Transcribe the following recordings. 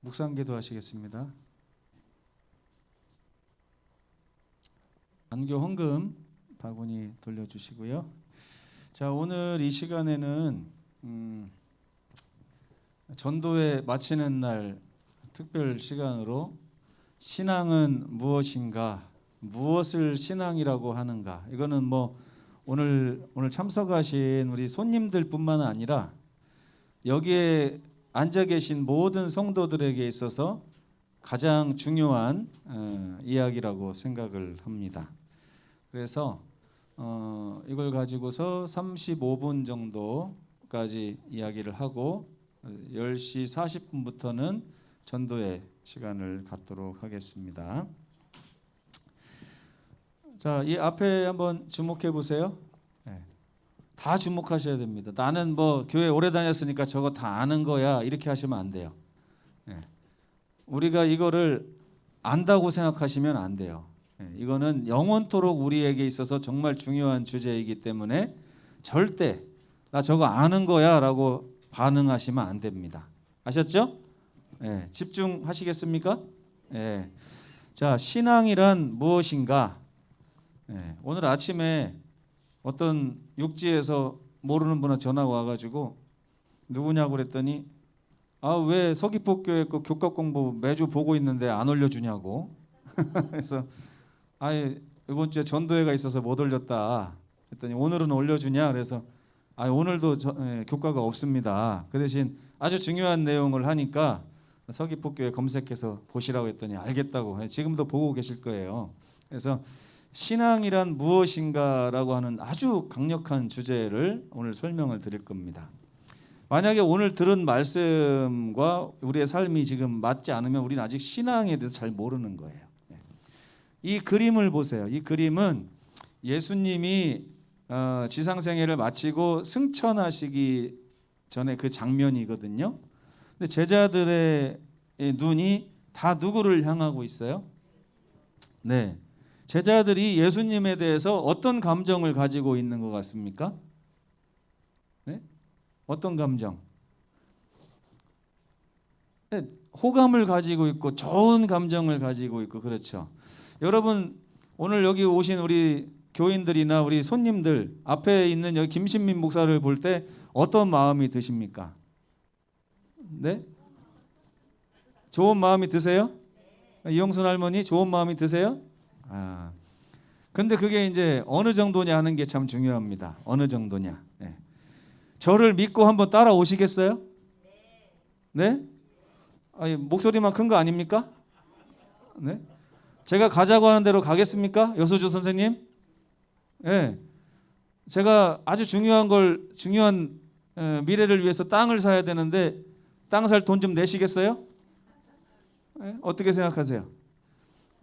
묵상기도 하시겠습니다. 안교 헌금 바구니 돌려주시고요. 자, 오늘 이 시간에는 전도회 마치는 날 특별 시간으로 신앙은 무엇인가, 무엇을 신앙이라고 하는가, 이거는 뭐 오늘 참석하신 우리 손님들뿐만 아니라 여기에 앉아 계신 모든 성도들에게 있어서 가장 중요한 이야기라고 생각을 합니다. 그래서 이걸 가지고서 35분 정도까지 이야기를 하고 10시 40분부터는 전도의 시간을 갖도록 하겠습니다. 자, 이 앞에 한번 주목해 보세요. 다 주목하셔야 됩니다. 나는 뭐 교회 오래 다녔으니까 저거 다 아는 거야, 이렇게 하시면 안 돼요. 우리가 이거를 안다고 생각하시면 안 돼요. 이거는 영원토록 우리에게 있어서 정말 중요한 주제이기 때문에 절대 나 저거 아는 거야 라고 반응하시면 안 됩니다. 아셨죠? 집중하시겠습니까? 자, 신앙이란 무엇인가? 오늘 아침에 어떤 육지에서 모르는 분한테 전화가 와가지고 누구냐고 그랬더니 왜 서귀포교회 그 교과 공부 매주 보고 있는데 안 올려주냐고. 그래서 이번 주에 전도회가 있어서 못 올렸다 그랬더니 오늘은 올려주냐. 그래서 오늘도 교과가 없습니다. 그 대신 아주 중요한 내용을 하니까 서귀포교회 검색해서 보시라고 했더니 알겠다고 지금도 보고 계실 거예요. 그래서 신앙이란 무엇인가라고 하는 아주 강력한 주제를 오늘 설명을 드릴 겁니다. 만약에 오늘 들은 말씀과 우리의 삶이 지금 맞지 않으면 우리는 아직 신앙에 대해서 잘 모르는 거예요. 이 그림을 보세요. 이 그림은 예수님이 지상생애를 마치고 승천하시기 전에 그 장면이거든요. 근데 제자들의 눈이 다 누구를 향하고 있어요? 네. 제자들이 예수님에 대해서 어떤 감정을 가지고 있는 것 같습니까? 네? 어떤 감정? 네, 호감을 가지고 있고 좋은 감정을 가지고 있고 그렇죠. 여러분 오늘 여기 오신 우리 교인들이나 우리 손님들 앞에 있는 여기 김신민 목사를 볼 때 어떤 마음이 드십니까? 네? 좋은 마음이 드세요? 이영순 할머니 좋은 마음이 드세요? 근데 그게 이제 어느 정도냐 하는 게 참 중요합니다. 어느 정도냐. 저를 믿고 한번 따라오시겠어요? 네? 목소리만 큰 거 아닙니까? 네? 제가 가자고 하는 대로 가겠습니까? 여수주 선생님? 제가 아주 중요한 미래를 위해서 땅을 사야 되는데 땅 살 돈 좀 내시겠어요? 어떻게 생각하세요?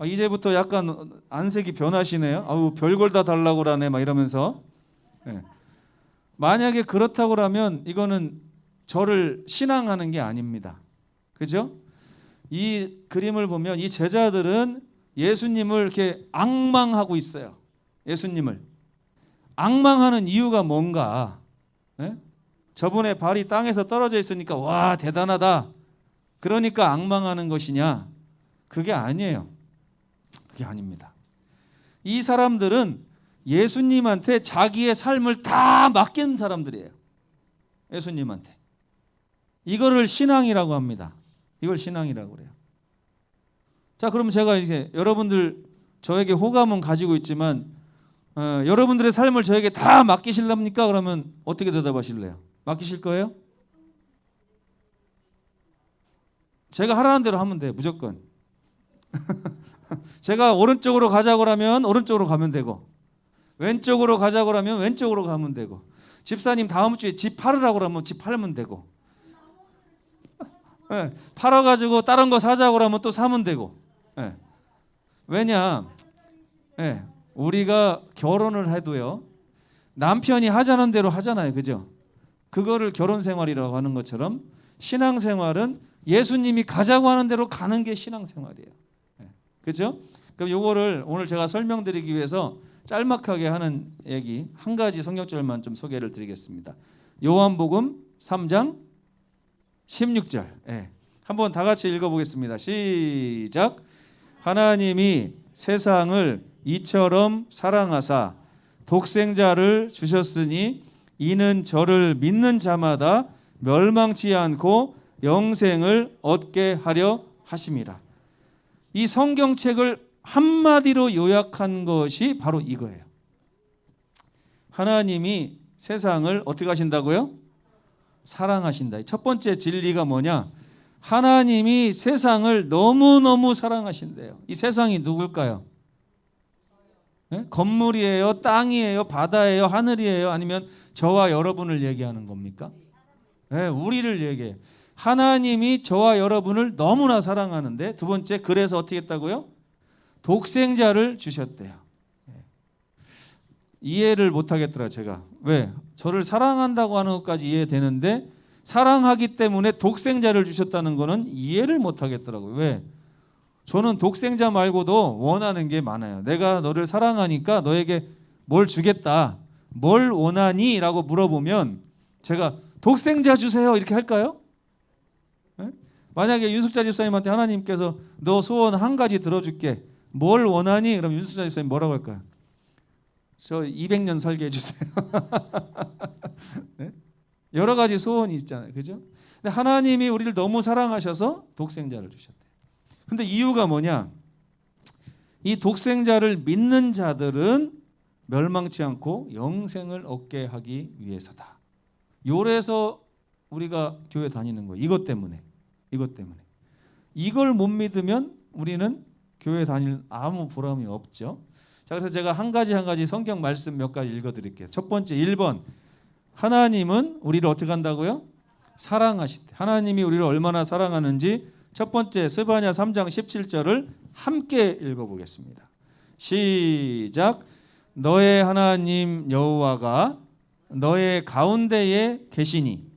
이제부터 약간 안색이 변하시네요. 별걸 다 달라고 그러네 막 이러면서. 만약에 그렇다고 하면 이거는 저를 신앙하는 게 아닙니다. 그죠? 이 그림을 보면 이 제자들은 예수님을 이렇게 앙망하고 있어요. 예수님을 앙망하는 이유가 뭔가? 저분의 발이 땅에서 떨어져 있으니까 와 대단하다, 그러니까 앙망하는 것이냐? 그게 아니에요. 그게 아닙니다. 이 사람들은 예수님한테 자기의 삶을 다 맡긴 사람들이에요. 예수님한테. 이거를 신앙이라고 합니다. 이걸 신앙이라고 그래요. 자, 그럼 제가 이제 여러분들 저에게 호감은 가지고 있지만 여러분들의 삶을 저에게 다 맡기실랍니까? 그러면 어떻게 대답하실래요? 맡기실 거예요? 제가 하라는 대로 하면 돼요. 무조건. 제가 오른쪽으로 가자고 하면 오른쪽으로 가면 되고 왼쪽으로 가자고 하면 왼쪽으로 가면 되고 집사님 다음 주에 집 팔으라고 하면 집 팔면 되고 팔아가지고 다른 거 사자고 하면 또 사면 되고. 왜냐? 우리가 결혼을 해도요 남편이 하자는 대로 하잖아요. 그죠? 그거를 결혼 생활이라고 하는 것처럼 신앙생활은 예수님이 가자고 하는 대로 가는 게 신앙생활이에요. 그죠? 그럼 요거를 오늘 제가 설명드리기 위해서 짤막하게 하는 얘기 한 가지 성경절만 좀 소개를 드리겠습니다. 요한복음 3장 16절. 한번 다 같이 읽어보겠습니다. 시작. 하나님이 세상을 이처럼 사랑하사 독생자를 주셨으니 이는 저를 믿는 자마다 멸망치 않고 영생을 얻게 하려 하심이라. 이 성경책을 한마디로 요약한 것이 바로 이거예요. 하나님이 세상을 어떻게 하신다고요? 사랑하신다. 첫 번째 진리가 뭐냐? 하나님이 세상을 너무너무 사랑하신대요. 이 세상이 누굴까요? 네? 건물이에요? 땅이에요? 바다예요? 하늘이에요? 아니면 저와 여러분을 얘기하는 겁니까? 네, 우리를 얘기해요. 하나님이 저와 여러분을 너무나 사랑하는데, 두 번째, 그래서 어떻게 했다고요? 독생자를 주셨대요. 이해를 못하겠더라 제가. 왜? 저를 사랑한다고 하는 것까지 이해되는데 사랑하기 때문에 독생자를 주셨다는 거는 이해를 못하겠더라고요. 왜? 저는 독생자 말고도 원하는 게 많아요. 내가 너를 사랑하니까 너에게 뭘 주겠다. 뭘 원하니? 라고 물어보면 제가 독생자 주세요 이렇게 할까요? 네? 만약에 윤숙자 집사님한테 하나님께서 너 소원 한 가지 들어줄게. 뭘 원하니? 그럼 윤숙자 집사님 뭐라고 할까요? 저 200년 살게 해주세요. 네? 여러 가지 소원이 있잖아요. 그죠? 근데 하나님이 우리를 너무 사랑하셔서 독생자를 주셨대요. 근데 이유가 뭐냐? 이 독생자를 믿는 자들은 멸망치 않고 영생을 얻게 하기 위해서다. 요래서 우리가 교회 다니는 거예요. 이것 때문에. 이걸 못 믿으면 우리는 교회 다닐 아무 보람이 없죠. 자, 그래서 제가 한 가지 성경 말씀 몇 가지 읽어드릴게요. 첫 번째 1번. 하나님은 우리를 어떻게 한다고요? 사랑하시대. 하나님이 우리를 얼마나 사랑하는지 첫 번째 스바냐 3장 17절을 함께 읽어보겠습니다. 시작. 너의 하나님 여호와가 너의 가운데에 계시니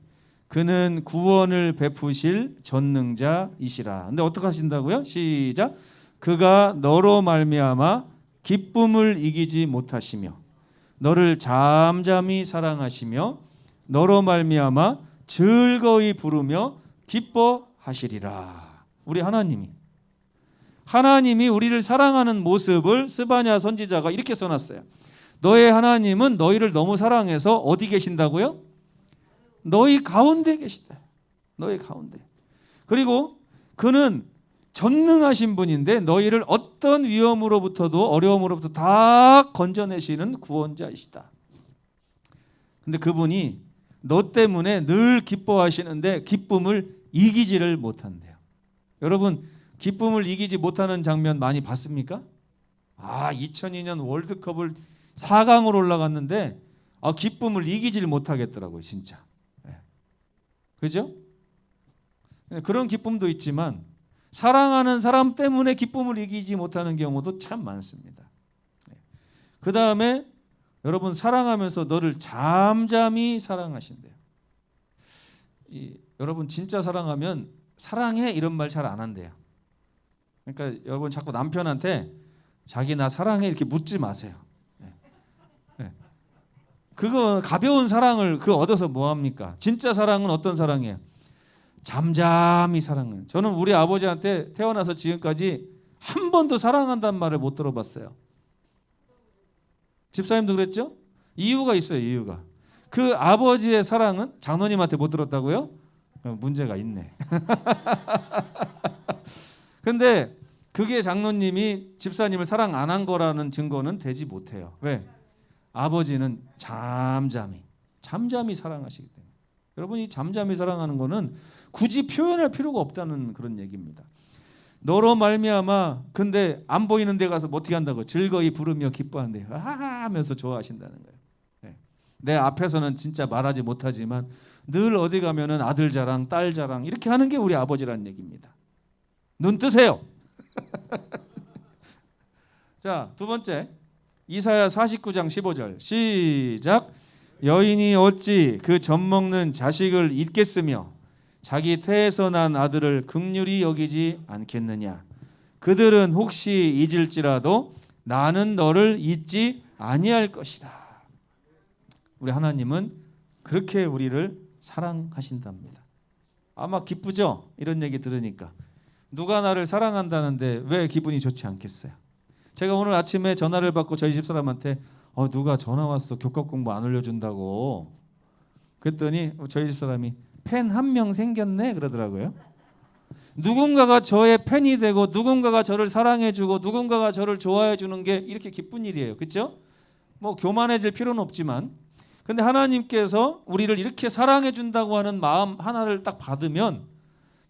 그는 구원을 베푸실 전능자이시라. 근데 어떻게 하신다고요? 시작. 그가 너로 말미암아 기쁨을 이기지 못하시며 너를 잠잠히 사랑하시며 너로 말미암아 즐거이 부르며 기뻐하시리라. 우리 하나님이 우리를 사랑하는 모습을 스바냐 선지자가 이렇게 써놨어요. 너의 하나님은 너희를 너무 사랑해서 어디 계신다고요? 너희 가운데 계시다. 너희 가운데. 그리고 그는 전능하신 분인데 너희를 어떤 위험으로부터도 어려움으로부터 다 건져내시는 구원자이시다. 근데 그분이 너 때문에 늘 기뻐하시는데 기쁨을 이기지를 못한대요. 여러분 기쁨을 이기지 못하는 장면 많이 봤습니까? 2002년 월드컵을 4강으로 올라갔는데 기쁨을 이기지를 못하겠더라고요. 진짜. 그죠? 그런 기쁨도 있지만 사랑하는 사람 때문에 기쁨을 이기지 못하는 경우도 참 많습니다. 그 다음에 여러분 사랑하면서 너를 잠잠히 사랑하신대요. 여러분 진짜 사랑하면 사랑해 이런 말 잘 안 한대요. 그러니까 여러분 자꾸 남편한테 자기 나 사랑해 이렇게 묻지 마세요. 그거 가벼운 사랑을 얻어서 뭐 합니까? 진짜 사랑은 어떤 사랑이에요? 잠잠히 사랑은. 저는 우리 아버지한테 태어나서 지금까지 한 번도 사랑한다는 말을 못 들어봤어요. 집사님도 그랬죠? 이유가 있어요. 이유가. 그 아버지의 사랑은 장로님한테 못 들었다고요? 문제가 있네. 근데 그게 장로님이 집사님을 사랑 안 한 거라는 증거는 되지 못해요. 왜? 아버지는 잠잠히 사랑하시기 때문에. 여러분 이 잠잠히 사랑하는 거는 굳이 표현할 필요가 없다는 그런 얘기입니다. 너로 말미암아 근데 안 보이는 데 가서 어떻게 한다고? 즐거이 부르며 기뻐한대요. 하면서 좋아하신다는 거예요. 내 앞에서는 진짜 말하지 못하지만 늘 어디 가면은 아들 자랑, 딸 자랑 이렇게 하는 게 우리 아버지라는 얘기입니다. 눈 뜨세요. 자, 두 번째 이사야 49장 15절 시작. 여인이 어찌 그 젖먹는 자식을 잊겠으며 자기 태에서 난 아들을 긍휼히 여기지 않겠느냐. 그들은 혹시 잊을지라도 나는 너를 잊지 아니할 것이다. 우리 하나님은 그렇게 우리를 사랑하신답니다. 아마 기쁘죠? 이런 얘기 들으니까. 누가 나를 사랑한다는데 왜 기분이 좋지 않겠어요? 제가 오늘 아침에 전화를 받고 저희 집사람한테 누가 전화 왔어. 교과 공부 안 올려준다고. 그랬더니 저희 집사람이 팬 한 명 생겼네 그러더라고요. 누군가가 저의 팬이 되고 누군가가 저를 사랑해주고 누군가가 저를 좋아해주는 게 이렇게 기쁜 일이에요. 그렇죠? 뭐 교만해질 필요는 없지만, 근데 하나님께서 우리를 이렇게 사랑해준다고 하는 마음 하나를 딱 받으면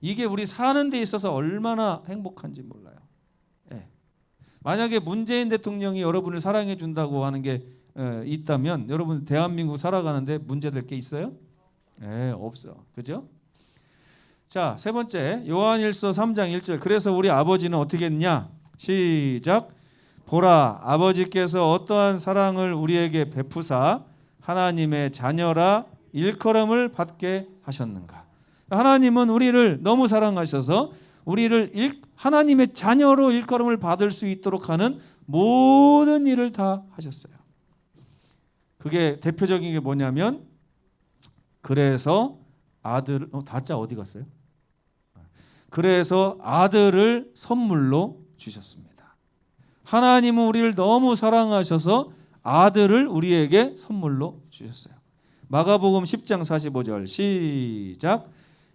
이게 우리 사는 데 있어서 얼마나 행복한지 몰라요. 예. 만약에 문재인 대통령이 여러분을 사랑해준다고 하는 게 있다면 여러분 대한민국 살아가는데 문제될 게 있어요? 없어. 그죠? 자, 세 번째 요한일서 3장 1절. 그래서 우리 아버지는 어떻게 했냐? 시작. 보라, 아버지께서 어떠한 사랑을 우리에게 베푸사 하나님의 자녀라 일컬음을 받게 하셨는가. 하나님은 우리를 너무 사랑하셔서 우리를 하나님의 자녀로 일컬음을 받을 수 있도록 하는 모든 일을 다 하셨어요. 그게 대표적인 게 뭐냐면, 그래서 아들, 다짜 어디 갔어요? 그래서 아들을 선물로 주셨습니다. 하나님은 우리를 너무 사랑하셔서 아들을 우리에게 선물로 주셨어요. 마가복음 10장 45절 시작.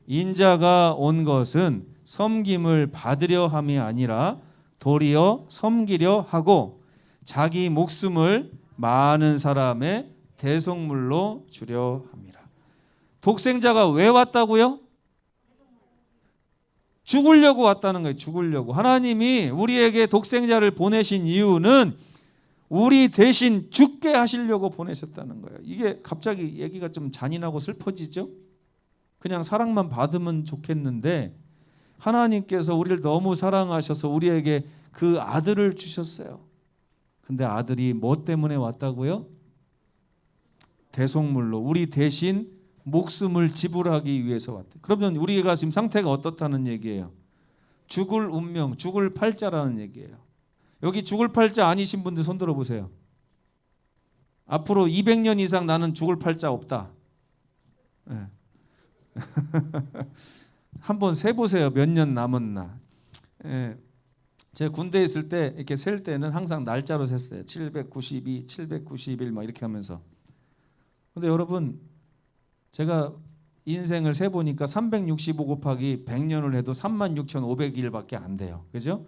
인자가 온 것은 섬김을 받으려 함이 아니라 도리어 섬기려 하고 자기 목숨을 많은 사람의 대속물로 주려 함이라. 독생자가 왜 왔다고요? 죽으려고 왔다는 거예요. 죽으려고. 하나님이 우리에게 독생자를 보내신 이유는 우리 대신 죽게 하시려고 보내셨다는 거예요. 이게 갑자기 얘기가 좀 잔인하고 슬퍼지죠? 그냥 사랑만 받으면 좋겠는데 하나님께서 우리를 너무 사랑하셔서 우리에게 그 아들을 주셨어요. 근데 아들이 뭐 때문에 왔다고요? 대속물로 우리 대신 목숨을 지불하기 위해서 왔대. 그러면 우리가 지금 상태가 어떻다는 얘기예요? 죽을 운명, 죽을 팔자라는 얘기예요. 여기 죽을 팔자 아니신 분들 손 들어보세요. 앞으로 200년 이상 나는 죽을 팔자 없다. 네. 한번 세보세요. 몇 년 남았나. 네. 제가 군대에 있을 때 이렇게 셀 때는 항상 날짜로 셌어요. 792, 791 막 이렇게 하면서. 근데 여러분, 제가 인생을 세보니까 365 곱하기 100년을 해도 36,500일밖에 안 돼요. 그죠?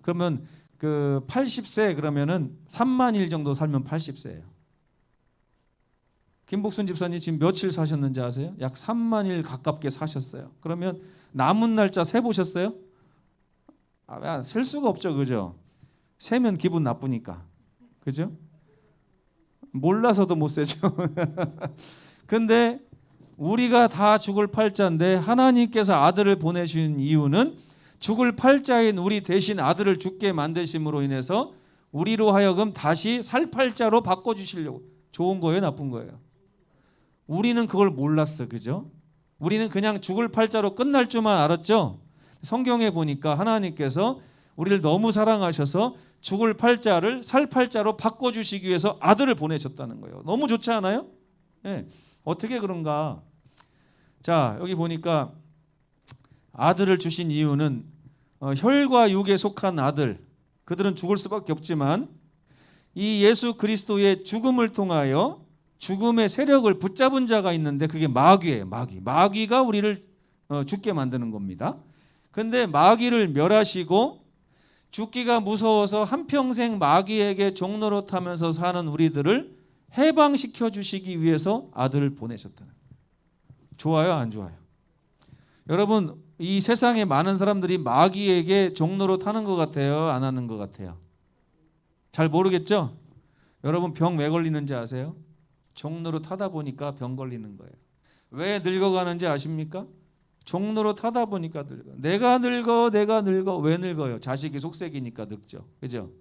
그러면 그 80세 그러면은 3만 일 정도 살면 80세예요. 김복순 집사님 지금 며칠 사셨는지 아세요? 약 3만 일 가깝게 사셨어요. 그러면 남은 날짜 세보셨어요? 셀 수가 없죠. 그죠? 세면 기분 나쁘니까. 그죠? 몰라서도 못 세죠. 근데 우리가 다 죽을 팔자인데 하나님께서 아들을 보내신 이유는 죽을 팔자인 우리 대신 아들을 죽게 만드심으로 인해서 우리로 하여금 다시 살 팔자로 바꿔주시려고. 좋은 거예요? 나쁜 거예요? 우리는 그걸 몰랐어. 그죠? 우리는 그냥 죽을 팔자로 끝날 줄만 알았죠. 성경에 보니까 하나님께서 우리를 너무 사랑하셔서 죽을 팔자를 살 팔자로 바꿔주시기 위해서 아들을 보내셨다는 거예요. 너무 좋지 않아요? 네. 어떻게 그런가? 자, 여기 보니까 아들을 주신 이유는 혈과 육에 속한 아들, 그들은 죽을 수밖에 없지만 이 예수 그리스도의 죽음을 통하여 죽음의 세력을 붙잡은 자가 있는데 그게 마귀예요. 마귀가 우리를 죽게 만드는 겁니다. 근데 마귀를 멸하시고 죽기가 무서워서 한평생 마귀에게 종노릇하면서 사는 우리들을 해방시켜 주시기 위해서 아들을 보내셨다는 거예요. 좋아요, 안 좋아요? 여러분, 이 세상에 많은 사람들이 마귀에게 종노릇하는 것 같아요, 안 하는 것 같아요? 잘 모르겠죠? 여러분 병 왜 걸리는지 아세요? 종노릇하다 보니까 병 걸리는 거예요. 왜 늙어가는지 아십니까? 종노릇하다 보니까 늙어. 내가 늙어. 왜 늙어요? 자식이 속색이니까 늙죠. 그죠?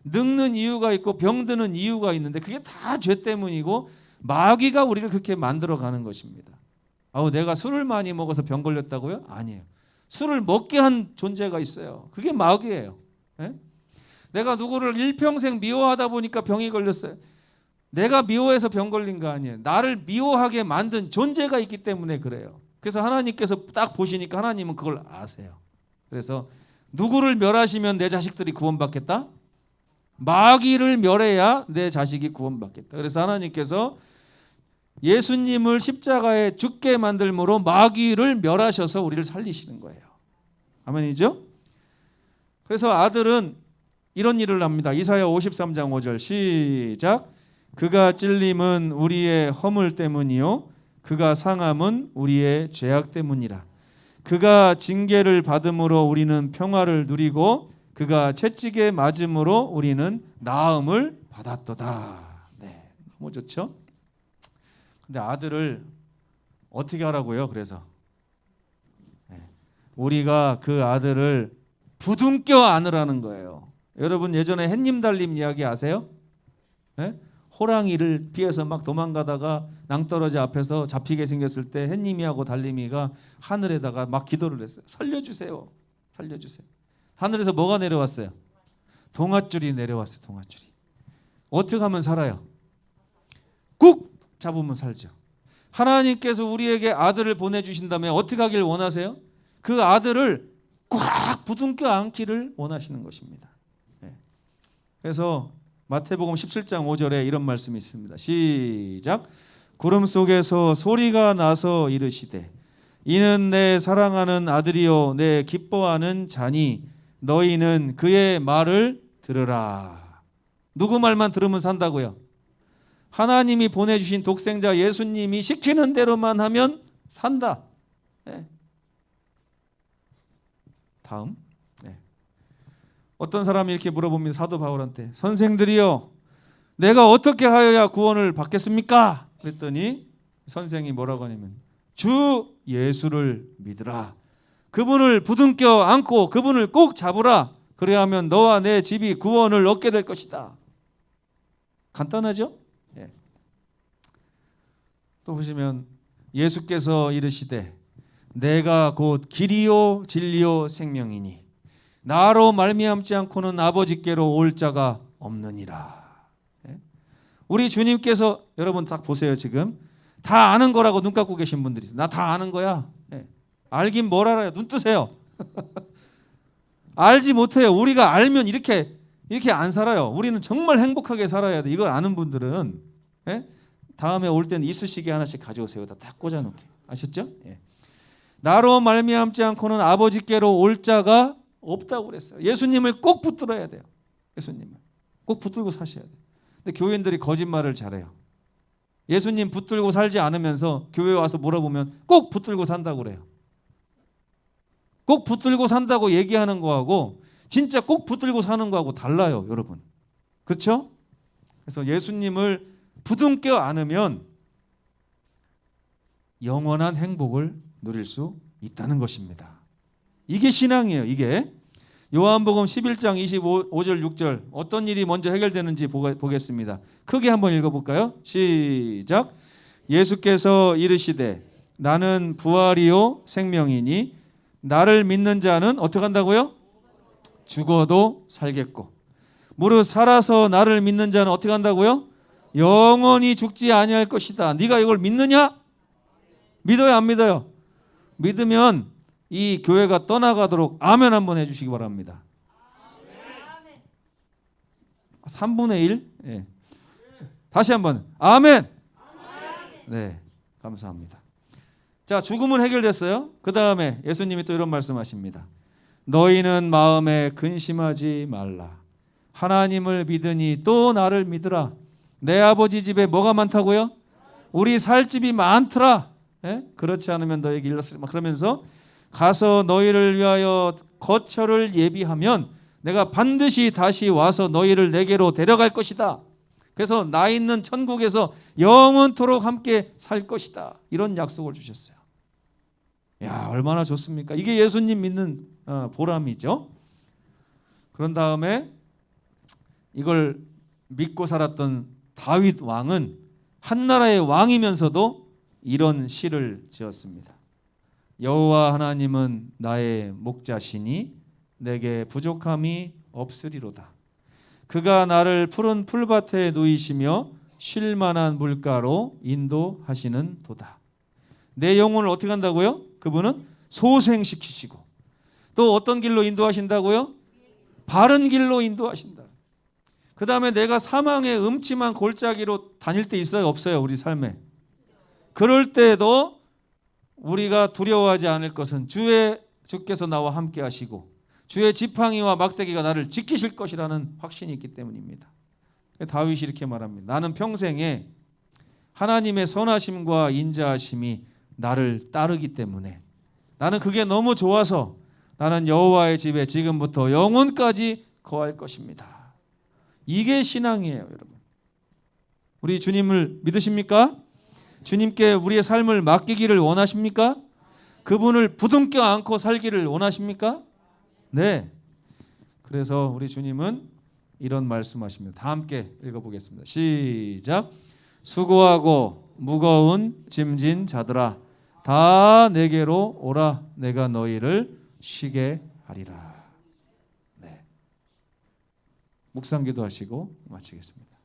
늙는 이유가 있고 병드는 이유가 있는데 그게 다 죄 때문이고 마귀가 우리를 그렇게 만들어가는 것입니다. 내가 술을 많이 먹어서 병 걸렸다고요? 아니에요. 술을 먹게 한 존재가 있어요. 그게 마귀예요. 네? 내가 누구를 일평생 미워하다 보니까 병이 걸렸어요. 내가 미워해서 병 걸린 거 아니에요. 나를 미워하게 만든 존재가 있기 때문에 그래요. 그래서 하나님께서 딱 보시니까 하나님은 그걸 아세요. 그래서 누구를 멸하시면 내 자식들이 구원받겠다? 마귀를 멸해야 내 자식이 구원받겠다. 그래서 하나님께서 예수님을 십자가에 죽게 만들므로 마귀를 멸하셔서 우리를 살리시는 거예요. 아멘이죠? 그래서 아들은 이런 일을 합니다. 이사야 53장 5절 시작. 그가 찔림은 우리의 허물 때문이요 그가 상함은 우리의 죄악 때문이라. 그가 징계를 받음으로 우리는 평화를 누리고 그가 채찍에 맞음으로 우리는 나음을 받았도다. 네, 너무 좋죠? 근데 아들을 어떻게 하라고요? 그래서 우리가 그 아들을 부둥켜 안으라는 거예요. 여러분 예전에 햇님 달림 이야기 아세요? 네? 호랑이를 피해서 막 도망가다가 낭떠러지 앞에서 잡히게 생겼을 때 햇님이하고 달림이가 하늘에다가 막 기도를 했어요. 살려주세요. 살려주세요. 하늘에서 뭐가 내려왔어요? 동아줄이 내려왔어요. 동아줄이. 어떻게 하면 살아요? 꾹 잡으면 살죠. 하나님께서 우리에게 아들을 보내주신다면 어떻게 하길 원하세요? 그 아들을 꽉 부둥켜 안기를 원하시는 것입니다. 그래서 마태복음 17장 5절에 이런 말씀이 있습니다. 시작. 구름 속에서 소리가 나서 이르시되 이는 내 사랑하는 아들이요 내 기뻐하는 자니 너희는 그의 말을 들으라. 누구 말만 들으면 산다고요? 하나님이 보내주신 독생자 예수님이 시키는 대로만 하면 산다. 네. 다음. 네. 어떤 사람이 이렇게 물어봅니다. 사도 바울한테. 선생들이요 내가 어떻게 하여야 구원을 받겠습니까? 그랬더니 선생이 뭐라고 하냐면 주 예수를 믿으라. 그분을 부둥켜 안고 그분을 꼭 잡으라. 그래야 하면 너와 내 집이 구원을 얻게 될 것이다. 간단하죠? 예. 또 보시면 예수께서 이르시되 내가 곧 길이요 진리요 생명이니 나로 말미암지 않고는 아버지께로 올 자가 없느니라. 예? 우리 주님께서 여러분 딱 보세요. 지금 다 아는 거라고 눈 감고 계신 분들이 있어요. 나 다 아는 거야. 예. 알긴 뭘 알아요. 눈 뜨세요. 알지 못해요. 우리가 알면 이렇게 안 살아요. 우리는 정말 행복하게 살아야 돼. 이걸 아는 분들은 예? 다음에 올 때는 이쑤시개 하나씩 가져오세요. 다 꽂아놓게. 아셨죠? 예. 나로 말미암지 않고는 아버지께로 올 자가 없다고 그랬어요. 예수님을 꼭 붙들어야 돼요. 예수님을 꼭 붙들고 사셔야 돼요. 근데 교인들이 거짓말을 잘해요. 예수님 붙들고 살지 않으면서 교회 와서 물어보면 꼭 붙들고 산다고 그래요. 꼭 붙들고 산다고 얘기하는 거하고 진짜 꼭 붙들고 사는 거하고 달라요, 여러분. 그렇죠? 그래서 예수님을 부둥켜 안으면 영원한 행복을 누릴 수 있다는 것입니다. 이게 신앙이에요. 이게 요한복음 11장 25절 6절 어떤 일이 먼저 해결되는지 보겠습니다. 크게 한번 읽어볼까요? 시작. 예수께서 이르시되 나는 부활이요 생명이니 나를 믿는 자는 어떻게 한다고요? 죽어도 살겠고 무릇 살아서 나를 믿는 자는 어떻게 한다고요? 영원히 죽지 아니할 것이다. 네가 이걸 믿느냐? 믿어요 안 믿어요? 믿으면 이 교회가 떠나가도록 아멘 한번 해주시기 바랍니다. 3분의 1? 네. 다시 한번 아멘. 네, 감사합니다. 자, 죽음은 해결됐어요. 그 다음에 예수님이 또 이런 말씀하십니다. 너희는 마음에 근심하지 말라. 하나님을 믿으니 또 나를 믿으라. 내 아버지 집에 뭐가 많다고요? 우리 살 집이 많더라. 예? 그렇지 않으면 너에게 일렀으리라. 그러면서 가서 너희를 위하여 거처를 예비하면 내가 반드시 다시 와서 너희를 내게로 데려갈 것이다. 그래서 나 있는 천국에서 영원토록 함께 살 것이다. 이런 약속을 주셨어요. 야, 얼마나 좋습니까? 이게 예수님 믿는 보람이죠. 그런 다음에 이걸 믿고 살았던 다윗 왕은 한 나라의 왕이면서도 이런 시를 지었습니다. 여호와 하나님은 나의 목자시니 내게 부족함이 없으리로다. 그가 나를 푸른 풀밭에 누이시며 쉴 만한 물가로 인도하시는 도다. 내 영혼을 어떻게 한다고요? 그분은 소생시키시고 또 어떤 길로 인도하신다고요? 바른 길로 인도하신다. 그 다음에 내가 사망의 음침한 골짜기로 다닐 때 있어요? 없어요? 우리 삶에. 그럴 때도 우리가 두려워하지 않을 것은 주께서 나와 함께 하시고 주의 지팡이와 막대기가 나를 지키실 것이라는 확신이 있기 때문입니다. 다윗이 이렇게 말합니다. 나는 평생에 하나님의 선하심과 인자하심이 나를 따르기 때문에 나는 그게 너무 좋아서 나는 여호와의 집에 지금부터 영원까지 거할 것입니다. 이게 신앙이에요, 여러분. 우리 주님을 믿으십니까? 주님께 우리의 삶을 맡기기를 원하십니까? 그분을 부둥켜 안고 살기를 원하십니까? 네. 그래서 우리 주님은 이런 말씀하십니다. 다 함께 읽어보겠습니다. 시작. 수고하고 무거운 짐진 자들아 다 내게로 오라. 내가 너희를 쉬게 하리라. 네. 묵상기도 하시고 마치겠습니다.